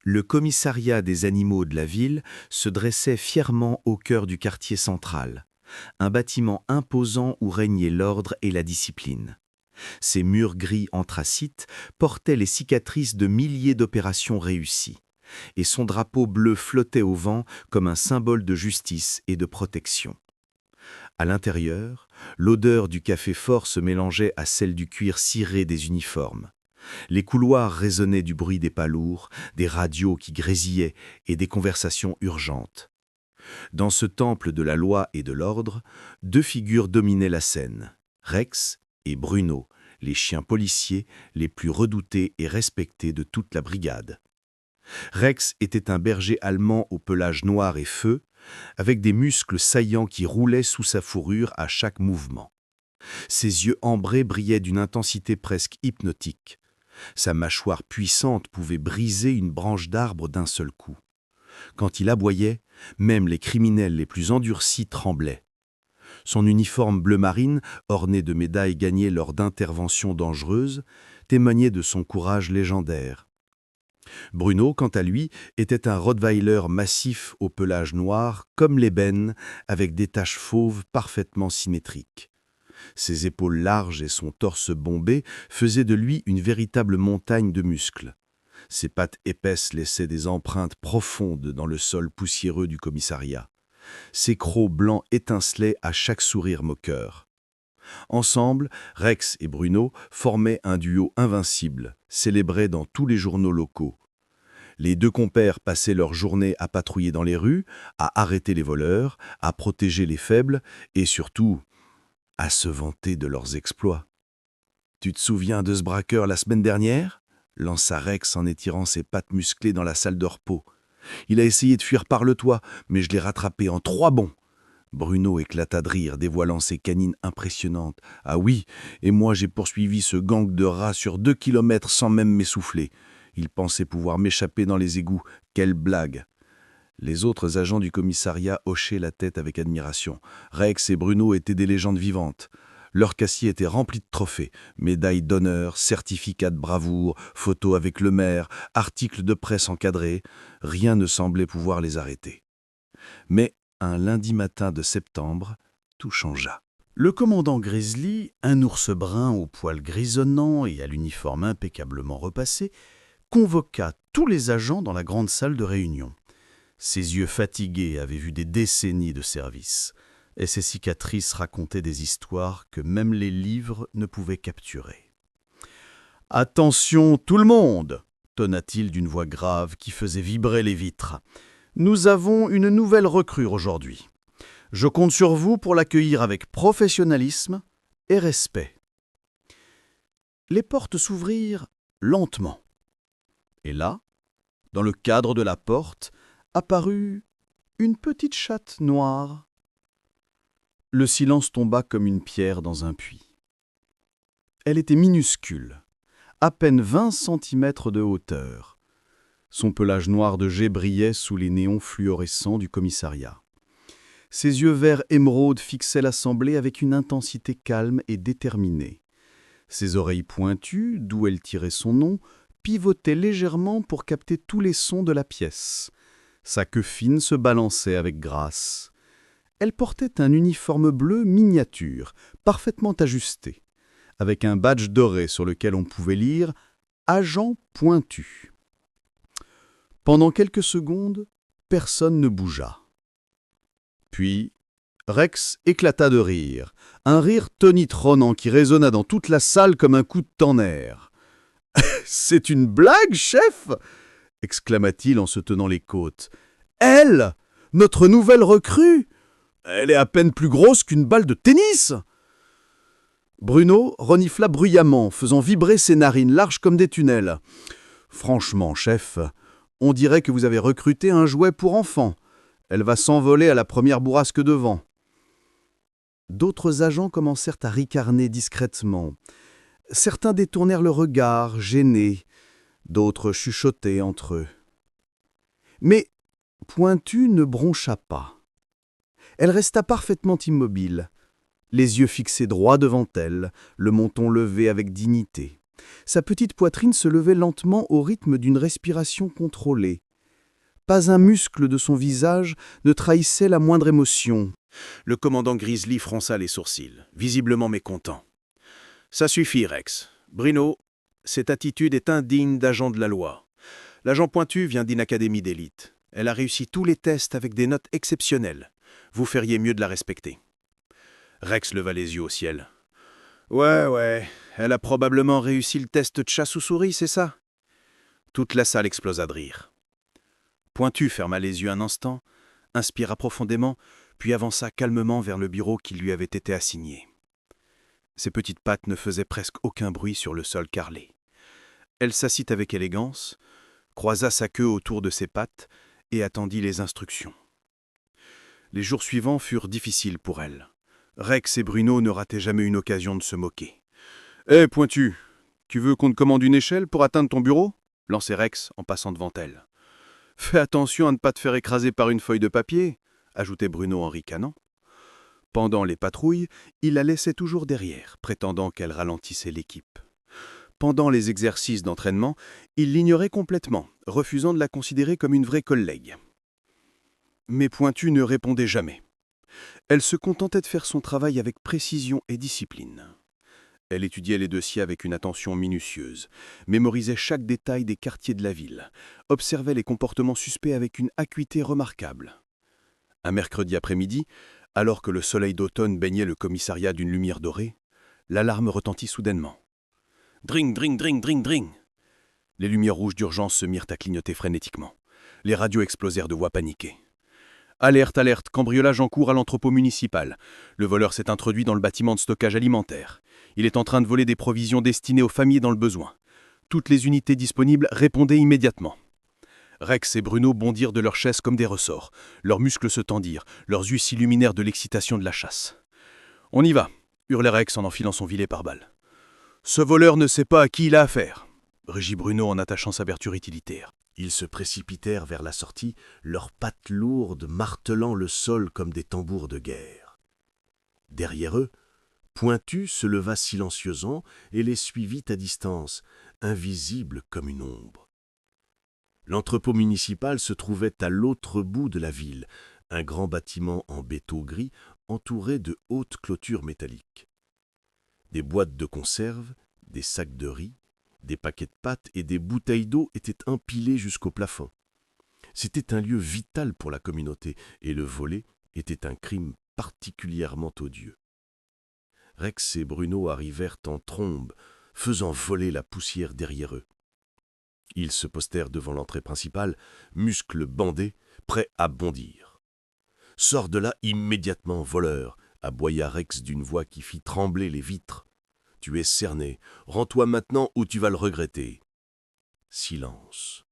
Le commissariat des animaux de la ville se dressait fièrement au cœur du quartier central, un bâtiment imposant où régnait l'ordre et la discipline. Ses murs gris anthracite portaient les cicatrices de milliers d'opérations réussies, et son drapeau bleu flottait au vent comme un symbole de justice et de protection. À l'intérieur, l'odeur du café fort se mélangeait à celle du cuir ciré des uniformes. Les couloirs résonnaient du bruit des pas lourds, des radios qui grésillaient et des conversations urgentes. Dans ce temple de la loi et de l'ordre, deux figures dominaient la scène, Rex et Bruno, les chiens policiers les plus redoutés et respectés de toute la brigade. Rex était un berger allemand au pelage noir et feu, avec des muscles saillants qui roulaient sous sa fourrure à chaque mouvement. Ses yeux ambrés brillaient d'une intensité presque hypnotique. Sa mâchoire puissante pouvait briser une branche d'arbre d'un seul coup. Quand il aboyait, même les criminels les plus endurcis tremblaient. Son uniforme bleu marine, orné de médailles gagnées lors d'interventions dangereuses, témoignait de son courage légendaire. Bruno, quant à lui, était un rottweiler massif au pelage noir, comme l'ébène, avec des taches fauves parfaitement symétriques. Ses épaules larges et son torse bombé faisaient de lui une véritable montagne de muscles. Ses pattes épaisses laissaient des empreintes profondes dans le sol poussiéreux du commissariat. Ses crocs blancs étincelaient à chaque sourire moqueur. Ensemble, Rex et Bruno formaient un duo invincible, célébré dans tous les journaux locaux. Les deux compères passaient leur journée à patrouiller dans les rues, à arrêter les voleurs, à protéger les faibles et surtout à se vanter de leurs exploits. « Tu te souviens de ce braqueur la semaine dernière ?» lança Rex en étirant ses pattes musclées dans la salle de repos. « Il a essayé de fuir par le toit, mais je l'ai rattrapé en 3 bonds. » Bruno éclata de rire, dévoilant ses canines impressionnantes. « Ah oui, et moi j'ai poursuivi ce gang de rats sur 2 kilomètres sans même m'essouffler. Il pensait pouvoir m'échapper dans les égouts. Quelle blague !» Les autres agents du commissariat hochaient la tête avec admiration. Rex et Bruno étaient des légendes vivantes. Leur casier était rempli de trophées, médailles d'honneur, certificats de bravoure, photos avec le maire, articles de presse encadrés. Rien ne semblait pouvoir les arrêter. Mais un lundi matin de septembre, tout changea. Le commandant Grizzly, un ours brun aux poils grisonnants et à l'uniforme impeccablement repassé, convoqua tous les agents dans la grande salle de réunion. Ses yeux fatigués avaient vu des décennies de service, et ses cicatrices racontaient des histoires que même les livres ne pouvaient capturer. « Attention tout le monde !» tonna-t-il d'une voix grave qui faisait vibrer les vitres. « Nous avons une nouvelle recrue aujourd'hui. Je compte sur vous pour l'accueillir avec professionnalisme et respect. » Les portes s'ouvrirent lentement. Et là, dans le cadre de la porte, apparut une petite chatte noire. Le silence tomba comme une pierre dans un puits. Elle était minuscule, à peine 20 centimètres de hauteur. Son pelage noir de jet brillait sous les néons fluorescents du commissariat. Ses yeux verts émeraude fixaient l'assemblée avec une intensité calme et déterminée. Ses oreilles pointues, d'où elle tirait son nom, pivotaient légèrement pour capter tous les sons de la pièce. Sa queue fine se balançait avec grâce. Elle portait un uniforme bleu miniature, parfaitement ajusté, avec un badge doré sur lequel on pouvait lire « Agent pointu ». Pendant quelques secondes, personne ne bougea. Puis, Rex éclata de rire, un rire tonitruant qui résonna dans toute la salle comme un coup de tonnerre. « C'est une blague, chef !» exclama-t-il en se tenant les côtes. « Elle, notre nouvelle recrue, elle est à peine plus grosse qu'une balle de tennis !» Bruno renifla bruyamment, faisant vibrer ses narines larges comme des tunnels. « Franchement, chef, on dirait que vous avez recruté un jouet pour enfants. Elle va s'envoler à la première bourrasque de vent. » D'autres agents commencèrent à ricaner discrètement. Certains détournèrent le regard, gênés. D'autres chuchotaient entre eux. Mais Pointu ne broncha pas. Elle resta parfaitement immobile, les yeux fixés droit devant elle, le menton levé avec dignité. Sa petite poitrine se levait lentement au rythme d'une respiration contrôlée. Pas un muscle de son visage ne trahissait la moindre émotion. Le commandant Grizzly fronça les sourcils, visiblement mécontent. « Ça suffit, Rex. Bruno, cette attitude est indigne d'agent de la loi. L'agent Pointu vient d'une académie d'élite. Elle a réussi tous les tests avec des notes exceptionnelles. Vous feriez mieux de la respecter. » Rex leva les yeux au ciel. « Ouais, elle a probablement réussi le test de chasse aux souris, c'est ça ?» Toute la salle explosa de rire. Pointu ferma les yeux un instant, inspira profondément, puis avança calmement vers le bureau qui lui avait été assigné. Ses petites pattes ne faisaient presque aucun bruit sur le sol carrelé. Elle s'assit avec élégance, croisa sa queue autour de ses pattes et attendit les instructions. Les jours suivants furent difficiles pour elle. Rex et Bruno ne rataient jamais une occasion de se moquer. « Hé, Pointu, tu veux qu'on te commande une échelle pour atteindre ton bureau ?» lançait Rex en passant devant elle. « Fais attention à ne pas te faire écraser par une feuille de papier », ajoutait Bruno en ricanant. Pendant les patrouilles, il la laissait toujours derrière, prétendant qu'elle ralentissait l'équipe. Pendant les exercices d'entraînement, il l'ignorait complètement, refusant de la considérer comme une vraie collègue. Mais Pointu ne répondait jamais. Elle se contentait de faire son travail avec précision et discipline. Elle étudiait les dossiers avec une attention minutieuse, mémorisait chaque détail des quartiers de la ville, observait les comportements suspects avec une acuité remarquable. Un mercredi après-midi, alors que le soleil d'automne baignait le commissariat d'une lumière dorée, l'alarme retentit soudainement. Dring, dring, dring, dring, dring. Les lumières rouges d'urgence se mirent à clignoter frénétiquement. Les radios explosèrent de voix paniquées. Alerte, alerte, cambriolage en cours à l'entrepôt municipal. Le voleur s'est introduit dans le bâtiment de stockage alimentaire. Il est en train de voler des provisions destinées aux familles dans le besoin. Toutes les unités disponibles répondaient immédiatement. Rex et Bruno bondirent de leurs chaises comme des ressorts. Leurs muscles se tendirent, leurs yeux s'illuminèrent de l'excitation de la chasse. « On y va !» hurlait Rex en enfilant son filet par balle. « Ce voleur ne sait pas à qui il a affaire !» rugit Bruno en attachant sa vertu utilitaire. Ils se précipitèrent vers la sortie, leurs pattes lourdes martelant le sol comme des tambours de guerre. Derrière eux, Pointu se leva silencieusement et les suivit à distance, invisible comme une ombre. L'entrepôt municipal se trouvait à l'autre bout de la ville, un grand bâtiment en béton gris entouré de hautes clôtures métalliques. Des boîtes de conserve, des sacs de riz, des paquets de pâtes et des bouteilles d'eau étaient empilés jusqu'au plafond. C'était un lieu vital pour la communauté et le voler était un crime particulièrement odieux. Rex et Bruno arrivèrent en trombe, faisant voler la poussière derrière eux. Ils se postèrent devant l'entrée principale, muscles bandés, prêts à bondir. « Sors de là immédiatement, voleur !» aboya Rex d'une voix qui fit trembler les vitres. « Tu es cerné. Rends-toi maintenant ou tu vas le regretter. » Silence.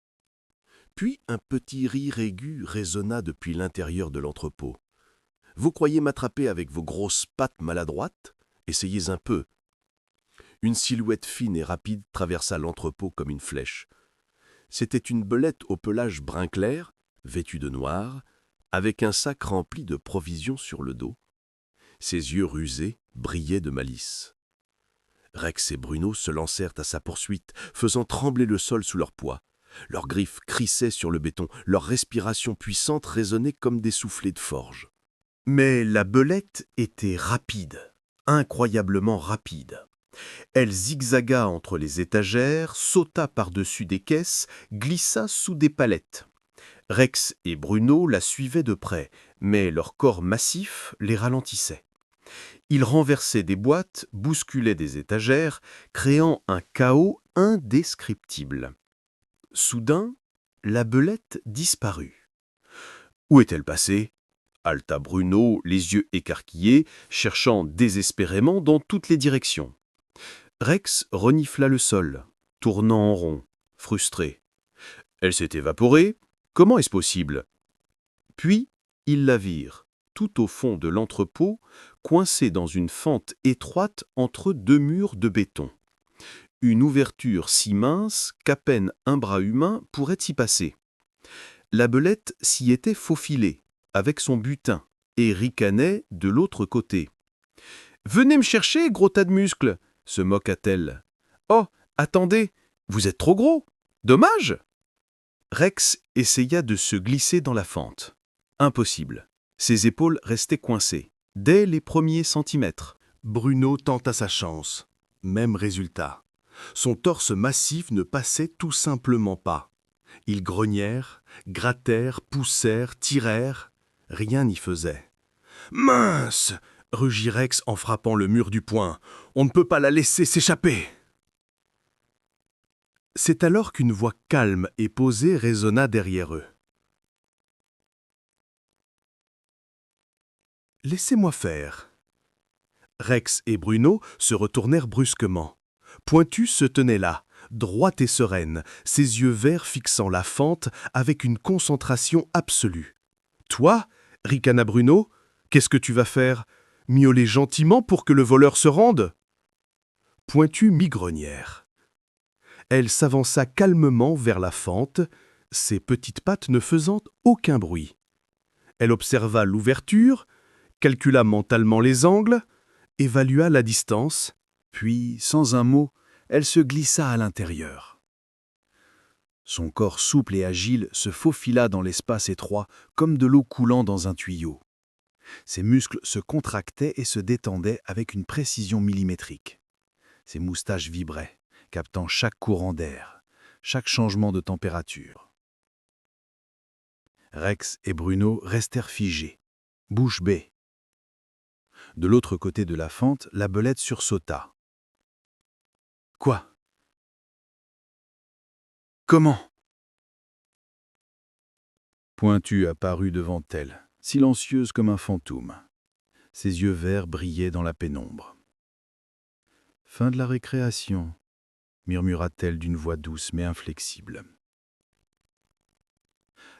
Puis un petit rire aigu résonna depuis l'intérieur de l'entrepôt. « Vous croyez m'attraper avec vos grosses pattes maladroites ? Essayez un peu. » Une silhouette fine et rapide traversa l'entrepôt comme une flèche. C'était une belette au pelage brun clair, vêtue de noir, avec un sac rempli de provisions sur le dos. Ses yeux rusés brillaient de malice. Rex et Bruno se lancèrent à sa poursuite, faisant trembler le sol sous leur poids. Leurs griffes crissaient sur le béton, leur respiration puissante résonnait comme des soufflets de forge. Mais la belette était rapide, incroyablement rapide. Elle zigzaga entre les étagères, sauta par-dessus des caisses, glissa sous des palettes. Rex et Bruno la suivaient de près, mais leur corps massif les ralentissait. Ils renversaient des boîtes, bousculaient des étagères, créant un chaos indescriptible. Soudain, la belette disparut. Où est-elle passée ? Haleta Bruno, les yeux écarquillés, cherchant désespérément dans toutes les directions. Rex renifla le sol, tournant en rond, frustré. Elle s'est évaporée ? Comment est-ce possible ? Puis, ils la virent, tout au fond de l'entrepôt, coincée dans une fente étroite entre deux murs de béton. Une ouverture si mince qu'à peine un bras humain pourrait s'y passer. La belette s'y était faufilée, avec son butin, et ricanait de l'autre côté. « Venez me chercher, gros tas de muscles !» se moqua-t-elle. « Oh, Attendez, vous êtes trop gros. Dommage. Rex essaya de se glisser dans la fente. Impossible. Ses épaules restaient coincées, dès les premiers centimètres. Bruno tenta sa chance. Même résultat. Son torse massif ne passait tout simplement pas. Ils grognèrent, grattèrent, poussèrent, tirèrent. Rien n'y faisait. « Mince !» rugit Rex en frappant le mur du poing. « On ne peut pas la laisser s'échapper !» C'est alors qu'une voix calme et posée résonna derrière eux. « Laissez-moi faire. » Rex et Bruno se retournèrent brusquement. Pointu se tenait là, droite et sereine, ses yeux verts fixant la fente avec une concentration absolue. « Toi, ricana Bruno, qu'est-ce que tu vas faire? Miauler gentiment pour que le voleur se rende ?» Pointu migronière. Elle s'avança calmement vers la fente, ses petites pattes ne faisant aucun bruit. Elle observa l'ouverture, calcula mentalement les angles, évalua la distance, puis, sans un mot, elle se glissa à l'intérieur. Son corps souple et agile se faufila dans l'espace étroit comme de l'eau coulant dans un tuyau. Ses muscles se contractaient et se détendaient avec une précision millimétrique. Ses moustaches vibraient, captant chaque courant d'air, chaque changement de température. Rex et Bruno restèrent figés, bouche bée. De l'autre côté de la fente, la belette sursauta. « Quoi? Comment ?» Pointu apparut devant elle, silencieuse comme un fantôme. Ses yeux verts brillaient dans la pénombre. « Fin de la récréation », murmura-t-elle d'une voix douce mais inflexible.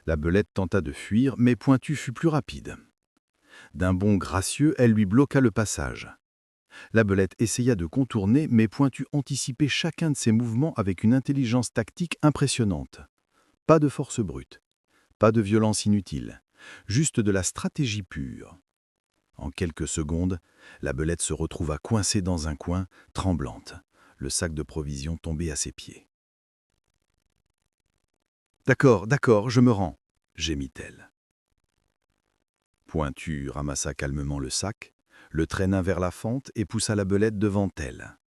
La belette tenta de fuir, mais Pointu fut plus rapide. D'un bond gracieux, elle lui bloqua le passage. La belette essaya de contourner, mais Pointu anticipait chacun de ses mouvements avec une intelligence tactique impressionnante. Pas de force brute, pas de violence inutile, juste de la stratégie pure. En quelques secondes, la belette se retrouva coincée dans un coin, tremblante, le sac de provisions tombé à ses pieds. « D'accord, je me rends », gémit-elle. Pointu ramassa calmement le sac, le traîna vers la fente et poussa la belette devant elle.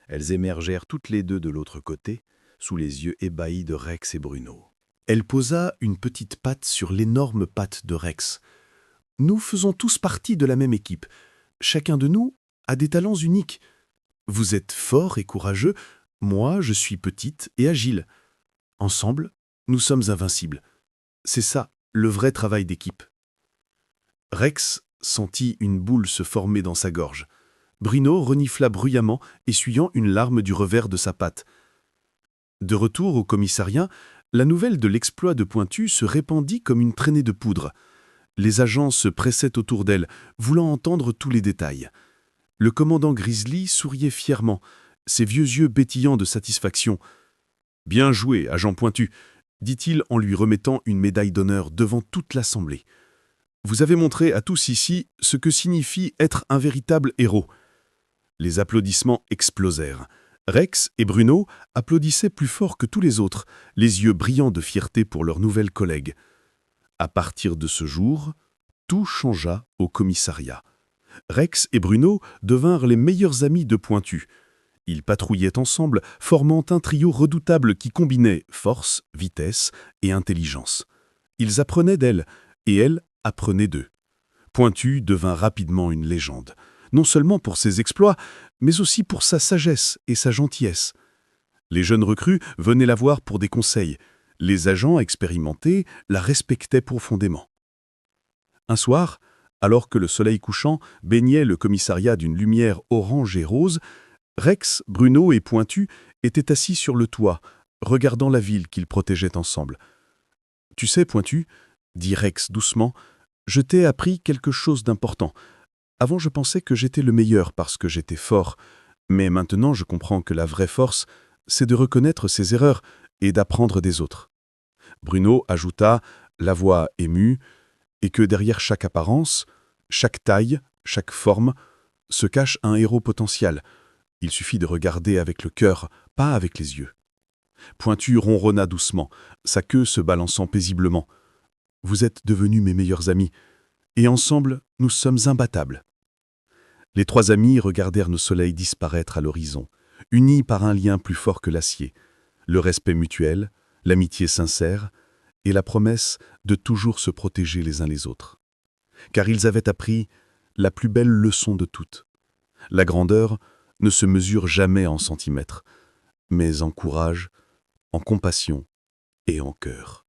Elles émergèrent toutes les deux de l'autre côté, sous les yeux ébahis de Rex et Bruno. Elle posa une petite patte sur l'énorme patte de Rex. « Nous faisons tous partie de la même équipe. Chacun de nous a des talents uniques. Vous êtes fort et courageux, moi je suis petite et agile. Ensemble, nous sommes invincibles. C'est ça, le vrai travail d'équipe. » Rex sentit une boule se former dans sa gorge. Bruno renifla bruyamment, essuyant une larme du revers de sa patte. De retour au commissariat, la nouvelle de l'exploit de Pointu se répandit comme une traînée de poudre. Les agents se pressaient autour d'elle, voulant entendre tous les détails. Le commandant Grizzly souriait fièrement, ses vieux yeux pétillants de satisfaction. « Bien joué, agent Pointu », dit-il en lui remettant une médaille d'honneur devant toute l'assemblée. « Vous avez montré à tous ici ce que signifie être un véritable héros. » Les applaudissements explosèrent. Rex et Bruno applaudissaient plus fort que tous les autres, les yeux brillants de fierté pour leurs nouvelles collègues. À partir de ce jour, tout changea au commissariat. Rex et Bruno devinrent les meilleurs amis de Pointu. Ils patrouillaient ensemble, formant un trio redoutable qui combinait force, vitesse et intelligence. Ils apprenaient d'elle, et elle apprenait d'eux. Pointu devint rapidement une légende, non seulement pour ses exploits, mais aussi pour sa sagesse et sa gentillesse. Les jeunes recrues venaient la voir pour des conseils. Les agents expérimentés la respectaient profondément. Un soir, alors que le soleil couchant baignait le commissariat d'une lumière orange et rose, Rex, Bruno et Pointu étaient assis sur le toit, regardant la ville qu'ils protégeaient ensemble. « Tu sais, Pointu, » dit Rex doucement, « je t'ai appris quelque chose d'important. Avant, je pensais que j'étais le meilleur parce que j'étais fort, mais maintenant je comprends que la vraie force, c'est de reconnaître ses erreurs et d'apprendre des autres. » Bruno ajouta, la voix émue, et que derrière chaque apparence, chaque taille, chaque forme, se cache un héros potentiel. Il suffit de regarder avec le cœur, pas avec les yeux. Pointu ronronna doucement, sa queue se balançant paisiblement. « Vous êtes devenus mes meilleurs amis, et ensemble, nous sommes imbattables. » Les 3 amis regardèrent nos soleils disparaître à l'horizon, unis par un lien plus fort que l'acier, le respect mutuel, l'amitié sincère et la promesse de toujours se protéger les uns les autres. Car ils avaient appris la plus belle leçon de toutes. La grandeur ne se mesure jamais en centimètres, mais en courage, en compassion et en cœur.